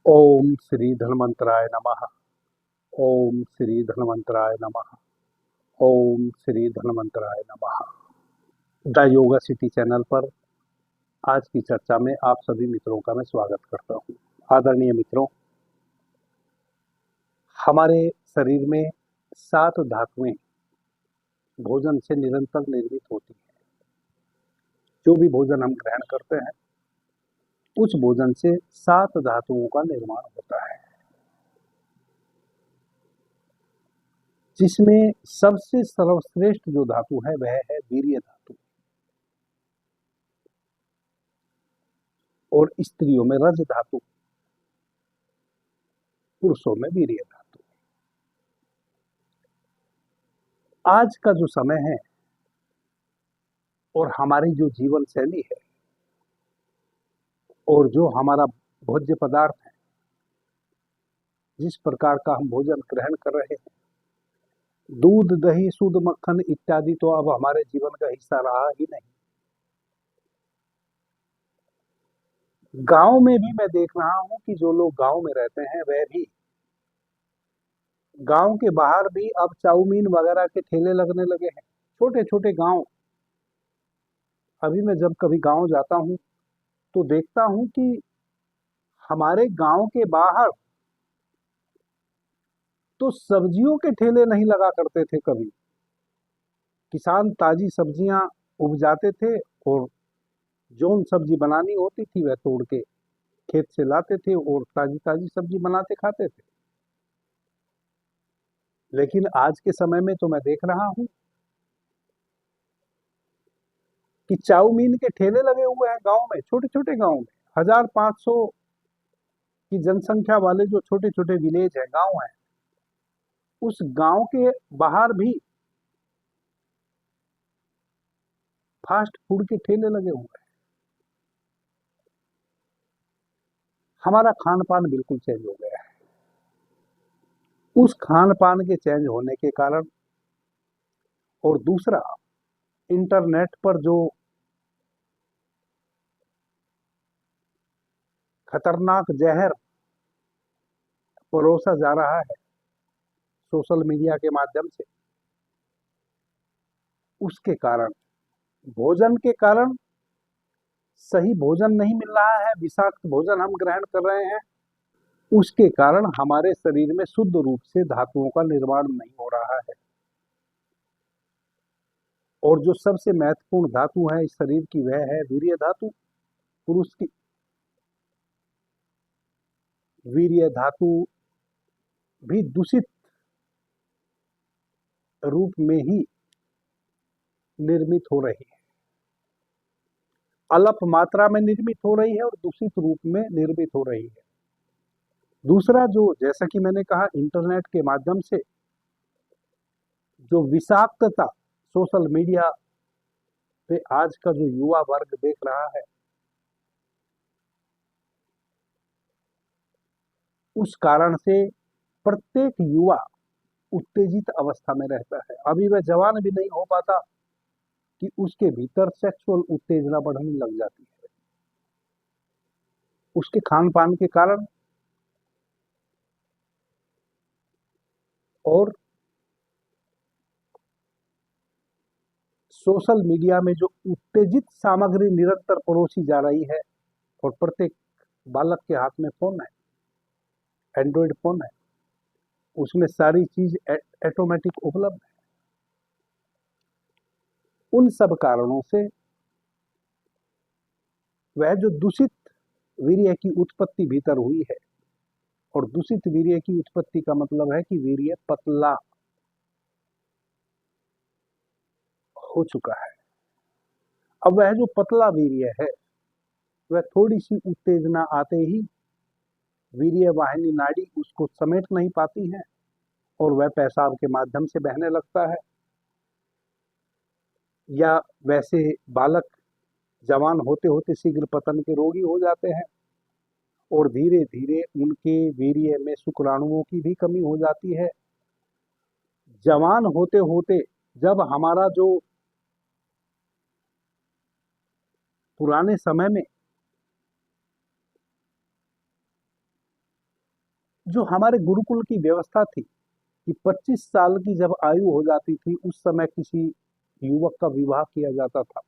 ओम श्री धन्वंतराय नमः। ओम श्री धन्वंतराय नमः। ओम श्री धन्वंतराय नमः। द योगा सिटी चैनल पर आज की चर्चा में आप सभी मित्रों का मैं स्वागत करता हूँ। आदरणीय मित्रों, हमारे शरीर में 7 धातुएं भोजन से निरंतर निर्मित होती हैं। जो भी भोजन हम ग्रहण करते हैं उस भोजन से 7 धातुओं का निर्माण होता है, जिसमें सबसे सर्वश्रेष्ठ जो धातु है वह है वीर्य धातु, और स्त्रियों में रज धातु, पुरुषों में वीर्य धातु। आज का जो समय है और हमारी जो जीवन शैली है और जो हमारा भोज्य पदार्थ है, जिस प्रकार का हम भोजन ग्रहण कर रहे हैं, दूध दही शुद्ध मक्खन इत्यादि तो अब हमारे जीवन का हिस्सा रहा ही नहीं। गांव में भी मैं देख रहा हूं कि जो लोग गांव में रहते हैं वह भी गांव के बाहर भी अब चाउमीन वगैरह के ठेले लगने लगे हैं। छोटे छोटे गांव। अभी मैं जब कभी गांव जाता हूं तो देखता हूं कि हमारे गांव के बाहर तो सब्जियों के ठेले नहीं लगा करते थे कभी। किसान ताजी सब्जियां उपजाते थे और जोन सब्जी बनानी होती थी वह तोड़ के खेत से लाते थे और ताजी ताजी सब्जी बनाते खाते थे। लेकिन आज के समय में तो मैं देख रहा हूं कि चाउमीन के ठेले लगे हुए हैं गांव में, छोटे छोटे गांव में। 1500 की जनसंख्या वाले जो छोटे छोटे विलेज है, गांव है, उस गांव के बाहर भी फास्ट फूड के ठेले लगे हुए हैं। हमारा खान पान बिल्कुल चेंज हो गया है। उस खान पान के चेंज होने के कारण और दूसरा, इंटरनेट पर जो खतरनाक जहर परोसा जा रहा है सोशल मीडिया के माध्यम से, उसके कारण, भोजन के कारण सही भोजन नहीं मिल रहा है, विषाक्त भोजन हम ग्रहण कर रहे हैं। उसके कारण हमारे शरीर में शुद्ध रूप से धातुओं का निर्माण नहीं हो रहा है। और जो सबसे महत्वपूर्ण धातु है इस शरीर की वह है वीर्य धातु। पुरुष की वीर्य धातु भी दूषित रूप में ही निर्मित हो रही है, अल्प मात्रा में निर्मित हो रही है और दूषित रूप में निर्मित हो रही है। दूसरा, जो जैसा कि मैंने कहा, इंटरनेट के माध्यम से जो विषाक्तता सोशल मीडिया पे आज का जो युवा वर्ग देख रहा है, उस कारण से प्रत्येक युवा उत्तेजित अवस्था में रहता है। अभी वह जवान भी नहीं हो पाता कि उसके भीतर सेक्सुअल उत्तेजना बढ़ने लग जाती है, उसके खान पान के कारण। और सोशल मीडिया में जो उत्तेजित सामग्री निरंतर परोसी जा रही है, और प्रत्येक बालक के हाथ में फोन है, एंड्रॉयड फोन है, उसमें सारी चीज ऑटोमेटिक उपलब्ध है। उन सब कारणों से वह जो दूषित वीर्य की उत्पत्ति भीतर हुई है, और दूषित वीर्य की उत्पत्ति का मतलब है कि वीर्य पतला हो चुका है। अब वह जो पतला वीर्य है वह थोड़ी सी उत्तेजना आते ही वीर्य वाहिनी नाड़ी उसको समेट नहीं पाती है और वह पेशाब के माध्यम से बहने लगता है। या वैसे बालक जवान होते होते शीघ्र पतन के रोगी हो जाते हैं और धीरे धीरे उनके वीर्य में शुक्राणुओं की भी कमी हो जाती है। जवान होते होते जब हमारा जो पुराने समय में जो हमारे गुरुकुल की व्यवस्था थी कि 25 साल की जब आयु हो जाती थी उस समय किसी युवक का विवाह किया जाता था।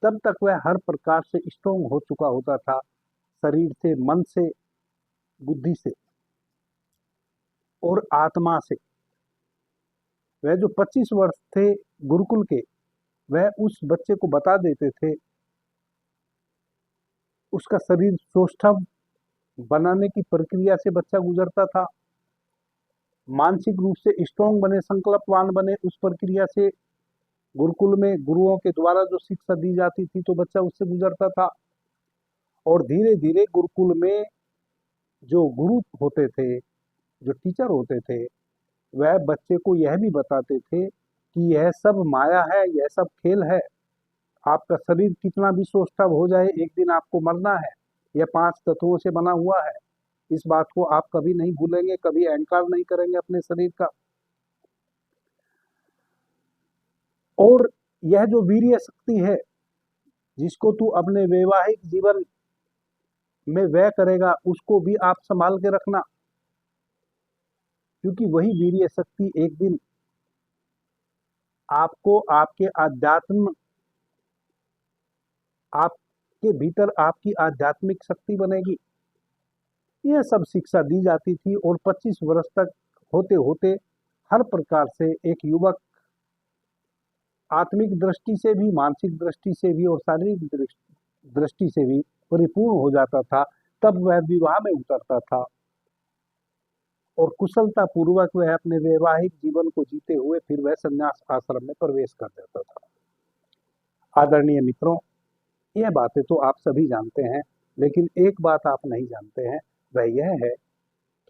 तब तक वह हर प्रकार से स्ट्रोंग हो चुका होता था, शरीर से, मन से, बुद्धि से और आत्मा से। वह जो 25 वर्ष थे गुरुकुल के, वह उस बच्चे को बता देते थे, उसका शरीर सौष्ठव बनाने की प्रक्रिया से बच्चा गुजरता था, मानसिक रूप से स्ट्रोंग बने, संकल्पवान बने, उस प्रक्रिया से गुरुकुल में गुरुओं के द्वारा जो शिक्षा दी जाती थी तो बच्चा उससे गुजरता था। और धीरे धीरे गुरुकुल में जो गुरु होते थे, जो टीचर होते थे, वह बच्चे को यह भी बताते थे कि यह सब माया है, यह सब खेल है। आपका शरीर कितना भी सौष्ठव हो जाए, एक दिन आपको मरना है। यह 5 तत्वों से बना हुआ है। इस बात को आप कभी नहीं भूलेंगे, कभी अहंकार नहीं करेंगे अपने शरीर का। और यह जो वीर्य शक्ति है, जिसको तू अपने वैवाहिक जीवन में व्यय करेगा, उसको भी आप संभाल के रखना, क्योंकि वही वीर्य शक्ति एक दिन आपको आपके अध्यात्म, आपके भीतर आपकी आध्यात्मिक शक्ति बनेगी। यह सब शिक्षा दी जाती थी और 25 वर्ष तक होते होते हर प्रकार से एक युवक आत्मिक दृष्टि से भी, मानसिक दृष्टि से भी और शारीरिक दृष्टि से भी परिपूर्ण हो जाता था। तब वह विवाह में उतरता था और कुशलता पूर्वक वह अपने वैवाहिक जीवन को जीते हुए फिर वह संन्यास आश्रम में प्रवेश कर देता था। आदरणीय मित्रों, यह बातें तो आप सभी जानते हैं, लेकिन एक बात आप नहीं जानते हैं, वह यह है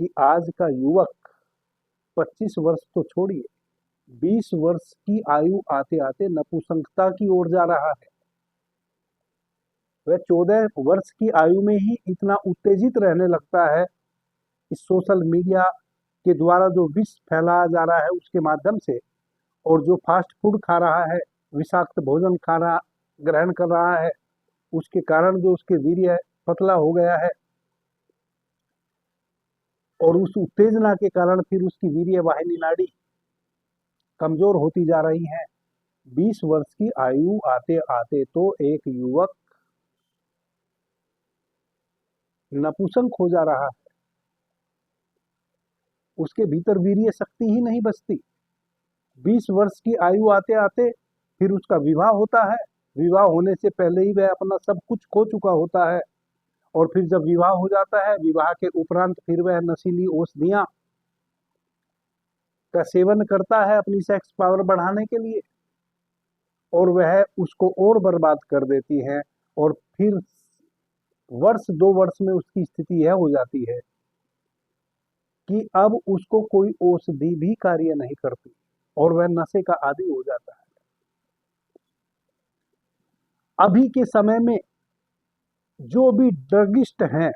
कि आज का युवक 25 वर्ष तो छोड़िए, 20 वर्ष की आयु आते आते नपुंसकता की ओर जा रहा है। वह 14 वर्ष की आयु में ही इतना उत्तेजित रहने लगता है इस सोशल मीडिया के द्वारा जो विष फैलाया जा रहा है उसके माध्यम से, और जो फास्ट फूड खा रहा है, विषाक्त भोजन खा रहा, ग्रहण कर रहा है, उसके कारण जो उसके वीर्य पतला हो गया है और उस उत्तेजना के कारण फिर उसकी वीर्य वाहिनी नाड़ी कमजोर होती जा रही है। 20 वर्ष की आयु आते आते तो एक युवक नपुंसक हो जा रहा है, उसके भीतर वीर्य शक्ति ही नहीं बचती। 20 वर्ष की आयु आते आते फिर उसका विवाह होता है। विवाह होने से पहले ही वह अपना सब कुछ खो चुका होता है, और फिर जब विवाह हो जाता है, विवाह के उपरांत फिर वह नशीली औषधियां का सेवन करता है अपनी सेक्स पावर बढ़ाने के लिए, और वह उसको और बर्बाद कर देती है। और फिर वर्ष 2 वर्ष में उसकी स्थिति यह हो जाती है कि अब उसको कोई औषधि भी कार्य नहीं करती और वह नशे का आदी हो जाता है। अभी के समय में जो भी ड्रगिस्ट हैं,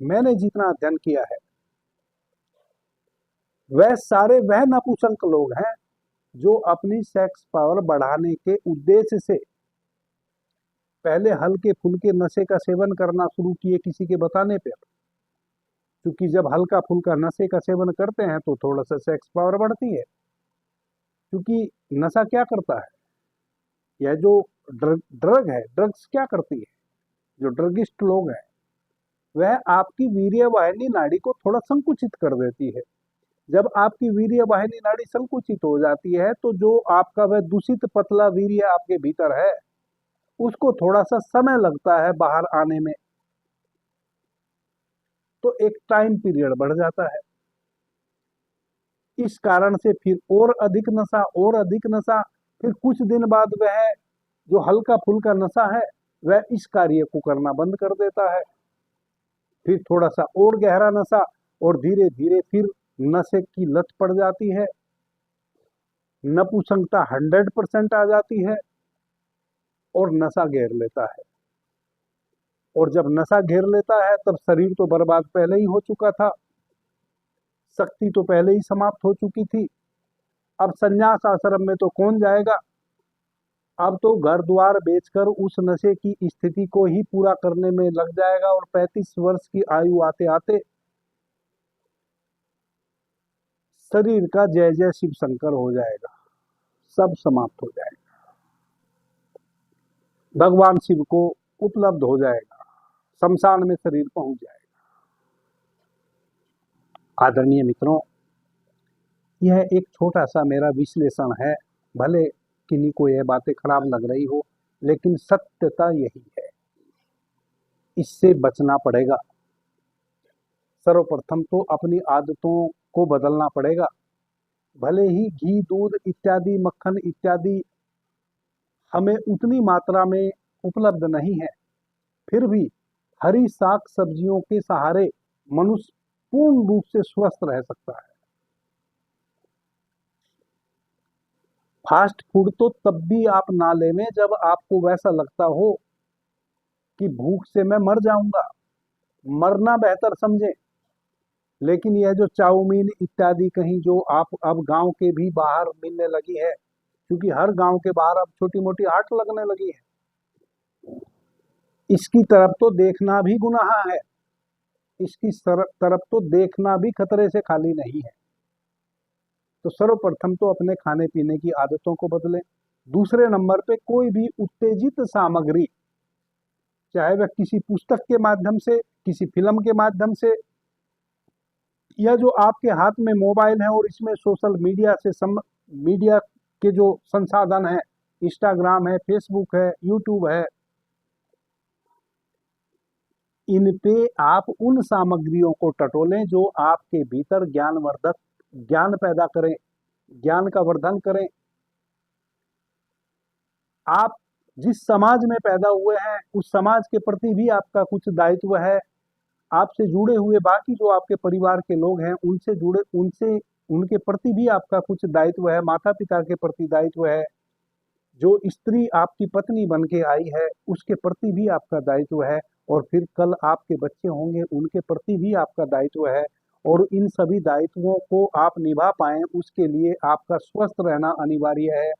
मैंने जितना अध्ययन किया है, वह सारे वह नपुंसक लोग हैं जो अपनी सेक्स पावर बढ़ाने के उद्देश्य से पहले हल्के फुल्के नशे का सेवन करना शुरू किए किसी के बताने पर। क्योंकि जब हल्का फुल्का नशे का सेवन करते हैं तो थोड़ा सा सेक्स पावर बढ़ती है। क्योंकि नशा क्या करता है, यह जो ड्रग है, ड्रग्स क्या करती है, जो ड्रगिस्ट लोग हैं, वह आपकी वीर्य वाहिनी नाड़ी को थोड़ा संकुचित कर देती है। जब आपकी वीर्य वाहिनी नाड़ी संकुचित हो जाती है तो जो आपका वह दूषित पतला वीर्य आपके भीतर है, उसको थोड़ा सा समय लगता है बाहर आने में, तो एक टाइम पीरियड बढ़ जाता है। इस कारण से फिर और अधिक नशा, और अधिक नशा, फिर कुछ दिन बाद वह जो हल्का फुल्का नशा है वह इस कार्य को करना बंद कर देता है। फिर थोड़ा सा और गहरा नशा, और धीरे धीरे फिर नशे की लत पड़ जाती है, नपुंसकता 100% आ जाती है और नशा घेर लेता है। और जब नशा घेर लेता है तब शरीर तो बर्बाद पहले ही हो चुका था, शक्ति तो पहले ही समाप्त हो चुकी थी। अब संन्यास आश्रम में तो कौन जाएगा, अब तो घर द्वार बेचकर उस नशे की स्थिति को ही पूरा करने में लग जाएगा और 35 वर्ष की आयु आते आते शरीर का जय जय शिव शंकर हो जाएगा, सब समाप्त हो जाएगा, भगवान शिव को उपलब्ध हो जाएगा, शमशान में शरीर पहुंच जाएगा। आदरणीय मित्रों, यह एक छोटा सा मेरा विश्लेषण है। भले किन्हीं को यह बातें खराब लग रही हो, लेकिन सत्यता यही है। इससे बचना पड़ेगा। सर्वप्रथम तो अपनी आदतों को बदलना पड़ेगा। भले ही घी, दूध इत्यादि, मक्खन इत्यादि हमें उतनी मात्रा में उपलब्ध नहीं है, फिर भी हरी साग सब्जियों के सहारे मनुष्य पूर्ण रूप से स्वस्थ रह सकता है। फास्ट फूड तो तब भी आप ना लेवें जब आपको वैसा लगता हो कि भूख से मैं मर जाऊंगा, मरना बेहतर समझें। लेकिन यह जो चाउमीन इत्यादि कहीं जो आप अब गांव के भी बाहर मिलने लगी है, क्योंकि हर गांव के बाहर अब छोटी मोटी हाट लगने लगी है, इसकी तरफ तो देखना भी गुनाह है, इसकी तरफ तो देखना भी खतरे से खाली नहीं है। तो सर्वप्रथम तो अपने खाने पीने की आदतों को बदलें। दूसरे नंबर पे कोई भी उत्तेजित सामग्री, चाहे वह किसी पुस्तक के माध्यम से, किसी फिल्म के माध्यम से, या जो आपके हाथ में मोबाइल है और इसमें सोशल मीडिया से मीडिया के जो संसाधन है, इंस्टाग्राम है, फेसबुक है, यूट्यूब है, इन पे आप उन सामग्रियों को टटोलें जो आपके भीतर ज्ञानवर्धक, ज्ञान पैदा करें, ज्ञान का वर्धन करें। आप जिस समाज में पैदा हुए हैं उस समाज के प्रति भी आपका कुछ दायित्व है। आपसे जुड़े हुए बाकी जो आपके परिवार के लोग हैं उनसे उनके प्रति भी आपका कुछ दायित्व है, माता पिता के प्रति दायित्व है। जो स्त्री आपकी पत्नी बन के आई है उसके प्रति भी आपका दायित्व है, और फिर कल आपके बच्चे होंगे उनके प्रति भी आपका दायित्व है। और इन सभी दायित्वों को आप निभा पाएं उसके लिए आपका स्वस्थ रहना अनिवार्य है।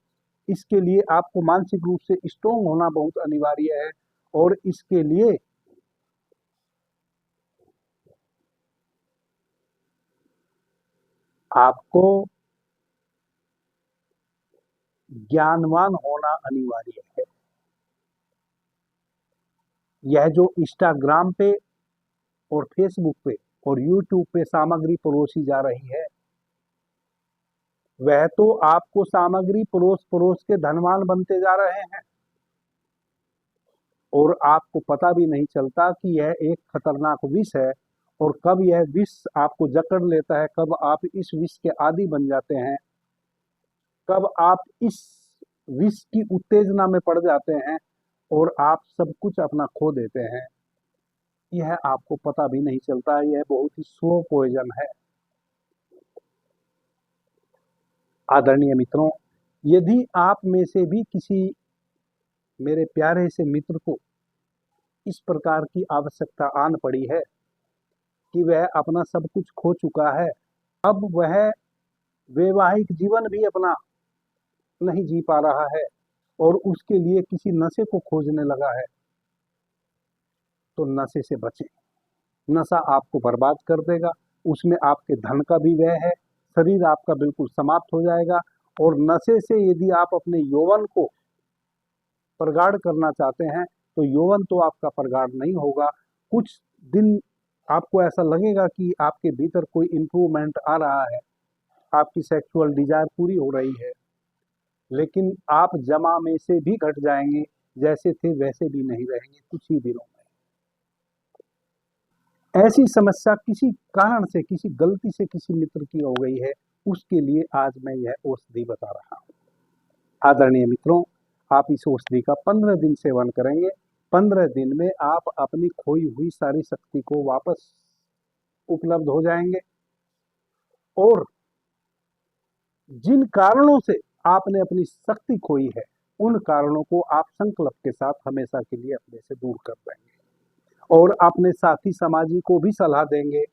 इसके लिए आपको मानसिक रूप से स्ट्रोंग होना बहुत अनिवार्य है। और इसके लिए आपको ज्ञानवान होना अनिवार्य है। यह जो इंस्टाग्राम पे और फेसबुक पे और यूट्यूब पे सामग्री परोसी जा रही है, वह तो आपको सामग्री परोस परोस के धनवान बनते जा रहे हैं, और आपको पता भी नहीं चलता कि यह एक खतरनाक विष है। और कब यह विष आपको जकड़ लेता है, कब आप इस विष के आदी बन जाते हैं, कब आप इस विष की उत्तेजना में पड़ जाते हैं और आप सब कुछ अपना खो देते हैं, यह आपको पता भी नहीं चलता। यह बहुत ही स्लो पॉइजन है। आदरणीय मित्रों, यदि आप में से भी किसी मेरे प्यारे से मित्र को इस प्रकार की आवश्यकता आन पड़ी है कि वह अपना सब कुछ खो चुका है, अब वह वैवाहिक जीवन भी अपना नहीं जी पा रहा है और उसके लिए किसी नशे को खोजने लगा है, तो नशे से बचें। नशा आपको बर्बाद कर देगा, उसमें आपके धन का भी व्यय है, शरीर आपका बिल्कुल समाप्त हो जाएगा। और नशे से यदि आप अपने यौवन को प्रगाढ़ करना चाहते हैं तो यौवन तो आपका प्रगाढ़ नहीं होगा। कुछ दिन आपको ऐसा लगेगा कि आपके भीतर कोई इंप्रूवमेंट आ रहा है, आपकी सेक्सुअल डिजायर पूरी हो रही है, लेकिन आप जमा में से भी घट जाएंगे, जैसे थे वैसे भी नहीं रहेंगे कुछ ही दिनों में। ऐसी समस्या किसी कारण से, किसी गलती से किसी मित्र की हो गई है, उसके लिए आज मैं यह औषधि बता रहा हूँ। आदरणीय मित्रों, आप इस औषधि का 15 दिन सेवन करेंगे। 15 दिन में आप अपनी खोई हुई सारी शक्ति को वापस उपलब्ध हो जाएंगे, और जिन कारणों से आपने अपनी शक्ति खोई है उन कारणों को आप संकल्प के साथ हमेशा के लिए अपने से दूर कर देंगे। और अपने साथी समाजी को भी सलाह देंगे,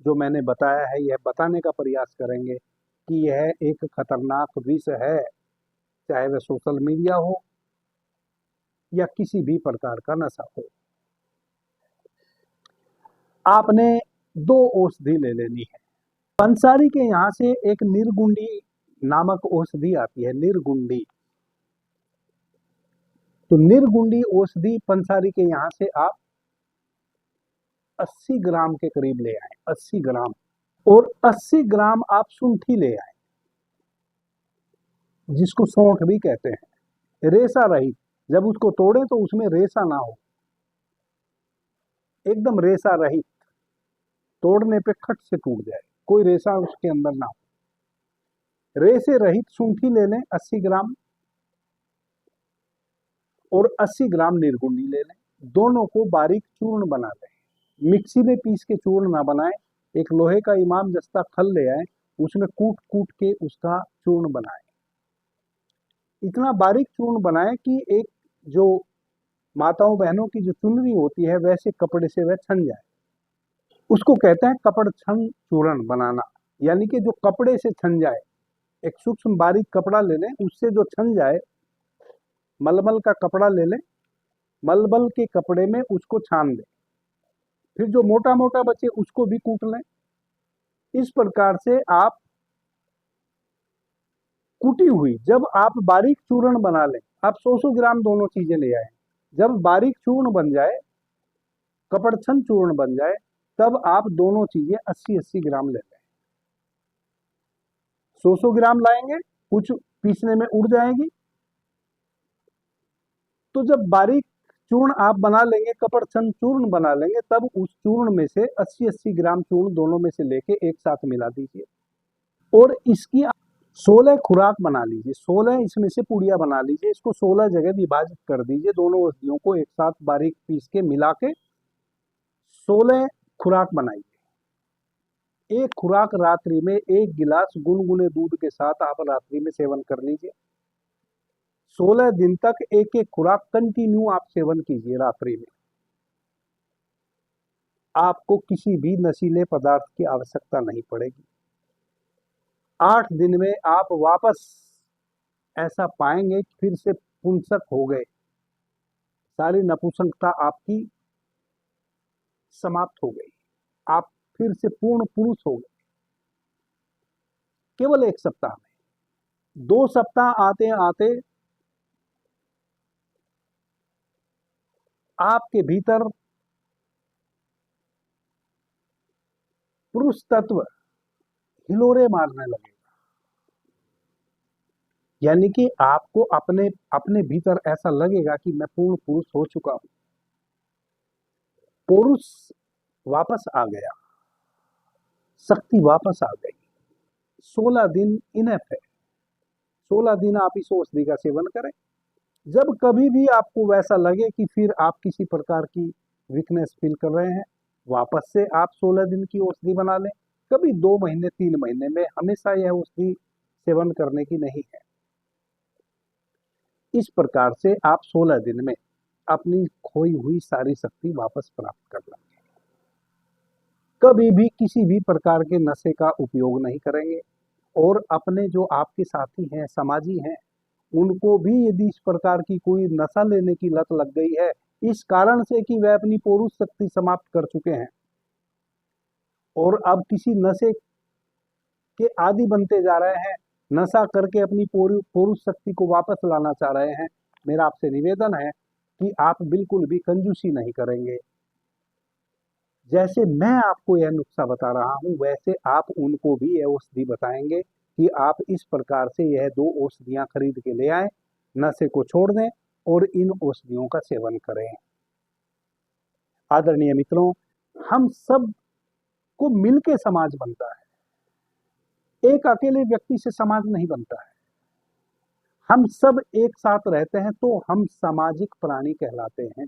जो मैंने बताया है यह बताने का प्रयास करेंगे कि यह एक खतरनाक विष है, चाहे वह सोशल मीडिया हो, या किसी भी प्रकार का नशा हो। आपने 2 औषधि ले लेनी है। पंसारी के यहाँ से एक निर्गुंडी नामक औषधि आती है, निर्गुंडी। तो निर्गुंडी औषधि पंसारी के यहाँ से आप 80 ग्राम के करीब ले आए, 80 ग्राम। और 80 ग्राम आप शुंठी ले आए, जिसको सौंठ भी कहते हैं, रेसा रहित। जब उसको तोड़े तो उसमें रेसा ना हो, एकदम रेसा रहित, तोड़ने पे खट से टूट जाए, कोई रेसा उसके अंदर ना हो। रेसे रहित शुंठी ले लें 80 ग्राम, और 80 ग्राम निर्गुंडी ले लें। दोनों को बारीक चूर्ण बना लें, मिक्सी में पीस के चूर्ण ना बनाएं। एक लोहे का इमाम जस्ता खल ले आए, उसमें कूट कूट के उसका चूर्ण बनाएं। इतना बारीक चूर्ण बनाएं कि एक जो माताओं बहनों की जो चुनरी होती है वैसे कपड़े से वह छन जाए। उसको कहते हैं कपड़ छन चूर्ण बनाना, यानी कि जो कपड़े से छन जाए। एक सूक्ष्म बारीक कपड़ा ले लें, उससे जो छन जाए, मलमल का कपड़ा ले लें, मलमल के कपड़े में उसको छान दें। फिर जो मोटा मोटा बचे उसको भी कूट लें। इस प्रकार से आप कूटी हुई, जब आप बारीक चूर्ण बना लें, आप 100 ग्राम दोनों चीजें ले आए। जब बारीक चूर्ण बन जाए, कपड़छन चूर्ण बन जाए, तब आप दोनों चीजें 80-80 ग्राम ले लें। 100 ग्राम लाएंगे, कुछ पीसने में उड़ जाएगी। तो जब बारीक चूर्ण आप बना लेंगे, कपड़छन चूर्ण बना लेंगे, तब उस चूर्ण में से 80-80 ग्राम चूर्ण दोनों में से लेके एक साथ मिला दीजिए, और इसकी 16 खुराक बना लीजिए। 16 इसमें से पुड़िया बना लीजिए। इसको 16 जगह विभाजित कर दीजिए। दोनों औषधियों को एक साथ बारीक पीस के मिला के 16 खुराक बनाइए। एक खुराक रात्रि में 1 गिलास गुनगुने दूध के साथ आप रात्रि में सेवन कर लीजिए। 16 दिन तक एक एक खुराक कंटिन्यू आप सेवन कीजिए रात्रि में। आपको किसी भी नशीले पदार्थ की आवश्यकता नहीं पड़ेगी। 8 दिन में आप वापस ऐसा पाएंगे कि फिर से पुंसक हो गए, सारी नपुंसकता आपकी समाप्त हो गई, आप फिर से पूर्ण पुरुष हो गए, केवल 1 सप्ताह में। 2 सप्ताह आते आते आपके भीतर पुरुष तत्व हिलोरे मारने लगेगा, यानी कि आपको अपने अपने भीतर ऐसा लगेगा कि मैं पूर्ण पुरुष हो चुका हूं, पुरुष वापस आ गया, शक्ति वापस आ गई। 16 दिन इनफ है। 16 दिन आप इस औषधि का सेवन करें। जब कभी भी आपको वैसा लगे कि फिर आप किसी प्रकार की वीकनेस फील कर रहे हैं, वापस से आप 16 दिन की औषधि बना लें। कभी 2 महीने 3 महीने में, हमेशा यह औषधि सेवन करने की नहीं है। इस प्रकार से आप 16 दिन में अपनी खोई हुई सारी शक्ति वापस प्राप्त कर लेंगे। कभी भी किसी भी प्रकार के नशे का उपयोग नहीं करेंगे, और अपने जो आपके साथी हैं, समाजी हैं, उनको भी यदि इस प्रकार की कोई नशा लेने की लत लग गई है, इस कारण से कि वह अपनी पौरुष शक्ति समाप्त कर चुके हैं और अब किसी नशे के आदि बनते जा रहे हैं, नशा करके अपनी पौरुष शक्ति को वापस लाना चाह रहे हैं, मेरा आपसे निवेदन है कि आप बिल्कुल भी कंजूसी नहीं करेंगे। जैसे मैं आपको यह नुस्खा बता रहा हूं, वैसे आप उनको भी यह औषधि बताएंगे कि आप इस प्रकार से यह 2 औषधियां खरीद के ले आए, नशे को छोड़ दें और इन औषधियों का सेवन करें। आदरणीय मित्रों, हम सब को मिलके समाज बनता है, एक अकेले व्यक्ति से समाज नहीं बनता है। हम सब एक साथ रहते हैं तो हम सामाजिक प्राणी कहलाते हैं।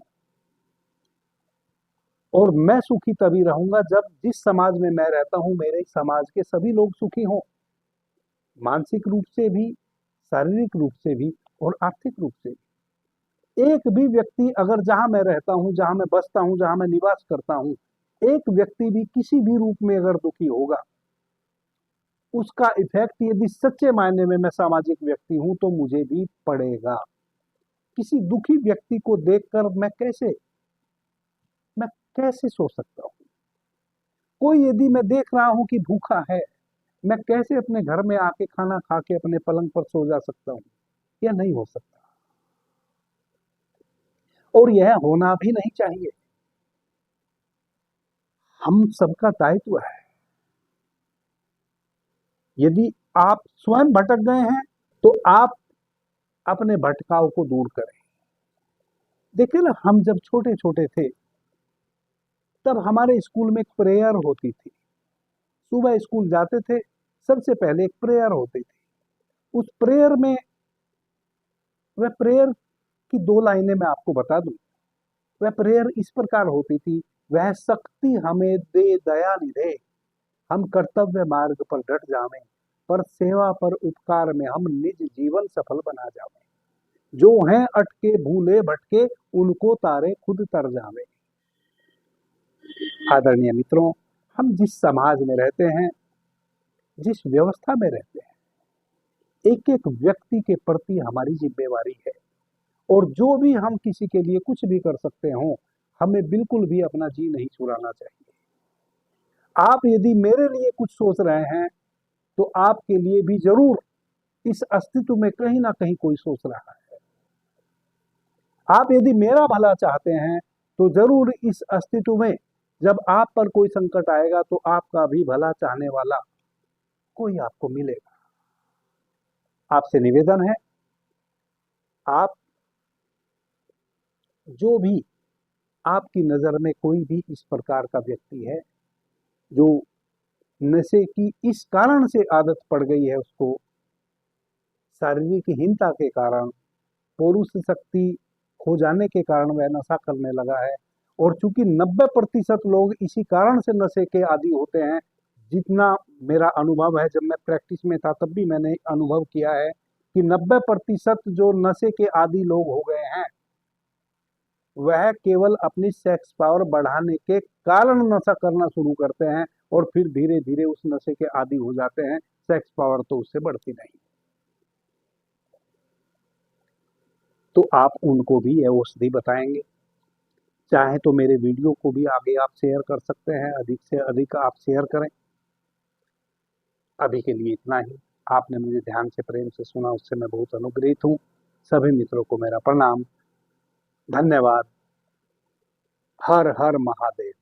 और मैं सुखी तभी रहूंगा जब जिस समाज में मैं रहता हूं, मेरे समाज के सभी लोग सुखी हों, मानसिक रूप से भी, शारीरिक रूप से भी और आर्थिक रूप से भी। एक भी व्यक्ति अगर जहां मैं रहता हूं, जहां मैं बसता हूं, जहां मैं निवास करता हूं, एक व्यक्ति भी किसी भी रूप में अगर दुखी होगा, उसका इफेक्ट यदि सच्चे मायने में मैं सामाजिक व्यक्ति हूं तो मुझे भी पड़ेगा। किसी दुखी व्यक्ति को देखकर मैं कैसे सो सकता हूँ? कोई यदि मैं देख रहा हूं कि भूखा है, मैं कैसे अपने घर में आके खाना खा के अपने पलंग पर सो जा सकता हूँ? यह नहीं हो सकता, और यह होना भी नहीं चाहिए। हम सबका दायित्व है। यदि आप स्वयं भटक गए हैं तो आप अपने भटकाव को दूर करें। देखिए ना, हम जब छोटे छोटे थे तब हमारे स्कूल में एक प्रेयर होती थी। सुबह स्कूल जाते थे, सबसे पहले एक प्रेयर होती थी। उस प्रेयर में, वह प्रेयर की 2 लाइनें मैं आपको बता दूं। वह प्रेयर इस प्रकार होती थी, वह शक्ति हमें दे दया निधे, हम कर्तव्य मार्ग पर डट जावें, पर सेवा पर उपकार में हम निज जीवन सफल बना जावें। जो हैं अटके भूले भटके, उनको तारे खुद तर जावे। आदरणीय मित्रों, हम जिस समाज में रहते हैं, जिस व्यवस्था में रहते हैं, एक एक व्यक्ति के प्रति हमारी जिम्मेवारी है, और जो भी हम किसी के लिए कुछ भी कर सकते हो, हमें बिल्कुल भी अपना जी नहीं छुड़ाना चाहिए। आप यदि मेरे लिए कुछ सोच रहे हैं तो आपके लिए भी जरूर इस अस्तित्व में कहीं ना कहीं कोई सोच रहा है। आप यदि मेरा भला चाहते हैं तो जरूर इस अस्तित्व में जब आप पर कोई संकट आएगा तो आपका भी भला चाहने वाला कोई आपको मिलेगा। आपसे निवेदन है, आप जो भी आपकी नजर में कोई भी इस प्रकार का व्यक्ति है जो नशे की इस कारण से आदत पड़ गई है, उसको शारीरिक हीनता के कारण, पुरुष शक्ति खो जाने के कारण वह नशा करने लगा है। और चूंकि 90% लोग इसी कारण से नशे के आदी होते हैं, जितना मेरा अनुभव है, जब मैं प्रैक्टिस में था तब भी मैंने अनुभव किया है कि 90% जो नशे के आदी लोग हो गए हैं, वह केवल अपनी सेक्स पावर बढ़ाने के कारण नशा करना शुरू करते हैं, और फिर धीरे धीरे उस नशे के आदी हो जाते हैं। सेक्स पावर तो उससे बढ़ती नहीं। तो आप उनको भी यह औषधि बताएंगे। चाहे तो मेरे वीडियो को भी आगे आप शेयर कर सकते हैं, अधिक से अधिक आप शेयर करें। अभी के लिए इतना ही। आपने मुझे ध्यान से प्रेम से सुना, उससे मैं बहुत अनुग्रहित हूँ। सभी मित्रों को मेरा प्रणाम, धन्यवाद। हर हर महादेव।